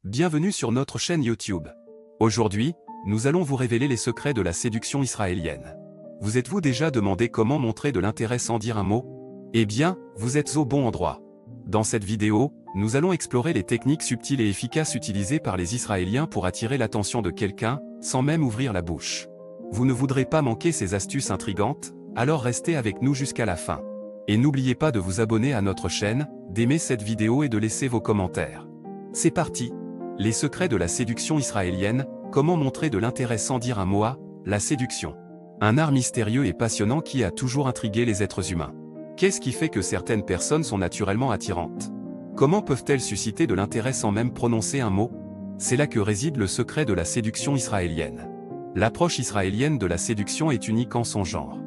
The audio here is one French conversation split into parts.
Bienvenue sur notre chaîne YouTube. Aujourd'hui, nous allons vous révéler les secrets de la séduction israélienne. Vous êtes-vous déjà demandé comment montrer de l'intérêt sans dire un mot? Eh bien, vous êtes au bon endroit. Dans cette vidéo, nous allons explorer les techniques subtiles et efficaces utilisées par les Israéliens pour attirer l'attention de quelqu'un, sans même ouvrir la bouche. Vous ne voudrez pas manquer ces astuces intrigantes, alors restez avec nous jusqu'à la fin. Et n'oubliez pas de vous abonner à notre chaîne, d'aimer cette vidéo et de laisser vos commentaires. C'est parti! Les secrets de la séduction israélienne, comment montrer de l'intérêt sans dire un mot. La séduction. Un art mystérieux et passionnant qui a toujours intrigué les êtres humains. Qu'est-ce qui fait que certaines personnes sont naturellement attirantes? Comment peuvent-elles susciter de l'intérêt sans même prononcer un mot? C'est là que réside le secret de la séduction israélienne. L'approche israélienne de la séduction est unique en son genre.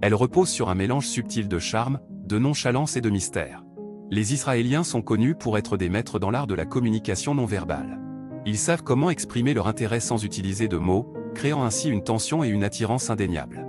Elle repose sur un mélange subtil de charme, de nonchalance et de mystère. Les Israéliens sont connus pour être des maîtres dans l'art de la communication non verbale. Ils savent comment exprimer leur intérêt sans utiliser de mots, créant ainsi une tension et une attirance indéniables.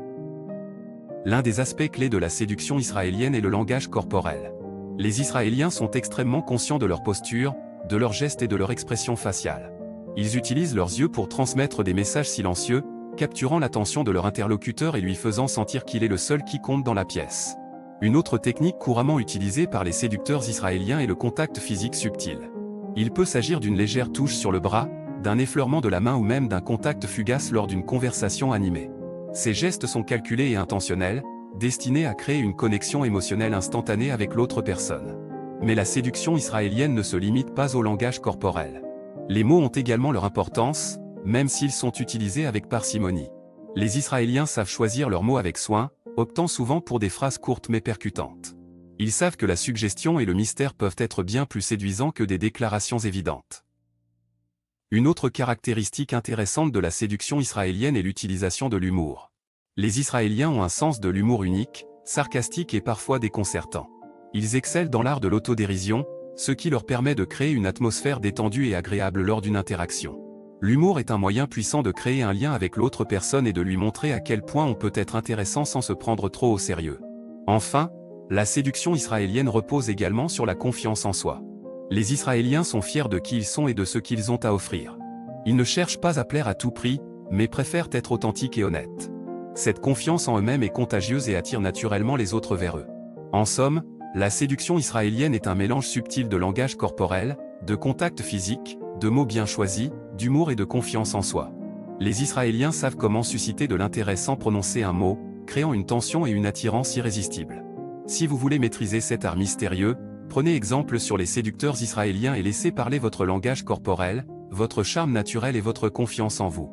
L'un des aspects clés de la séduction israélienne est le langage corporel. Les Israéliens sont extrêmement conscients de leur posture, de leurs gestes et de leur expression faciale. Ils utilisent leurs yeux pour transmettre des messages silencieux, capturant l'attention de leur interlocuteur et lui faisant sentir qu'il est le seul qui compte dans la pièce. Une autre technique couramment utilisée par les séducteurs israéliens est le contact physique subtil. Il peut s'agir d'une légère touche sur le bras, d'un effleurement de la main ou même d'un contact fugace lors d'une conversation animée. Ces gestes sont calculés et intentionnels, destinés à créer une connexion émotionnelle instantanée avec l'autre personne. Mais la séduction israélienne ne se limite pas au langage corporel. Les mots ont également leur importance, même s'ils sont utilisés avec parcimonie. Les Israéliens savent choisir leurs mots avec soin, optant souvent pour des phrases courtes mais percutantes. Ils savent que la suggestion et le mystère peuvent être bien plus séduisants que des déclarations évidentes. Une autre caractéristique intéressante de la séduction israélienne est l'utilisation de l'humour. Les Israéliens ont un sens de l'humour unique, sarcastique et parfois déconcertant. Ils excellent dans l'art de l'autodérision, ce qui leur permet de créer une atmosphère détendue et agréable lors d'une interaction. L'humour est un moyen puissant de créer un lien avec l'autre personne et de lui montrer à quel point on peut être intéressant sans se prendre trop au sérieux. Enfin, la séduction israélienne repose également sur la confiance en soi. Les Israéliens sont fiers de qui ils sont et de ce qu'ils ont à offrir. Ils ne cherchent pas à plaire à tout prix, mais préfèrent être authentiques et honnêtes. Cette confiance en eux-mêmes est contagieuse et attire naturellement les autres vers eux. En somme, la séduction israélienne est un mélange subtil de langage corporel, de contact physique, de mots bien choisis, d'humour et de confiance en soi. Les Israéliens savent comment susciter de l'intérêt sans prononcer un mot, créant une tension et une attirance irrésistibles. Si vous voulez maîtriser cet art mystérieux, prenez exemple sur les séducteurs israéliens et laissez parler votre langage corporel, votre charme naturel et votre confiance en vous.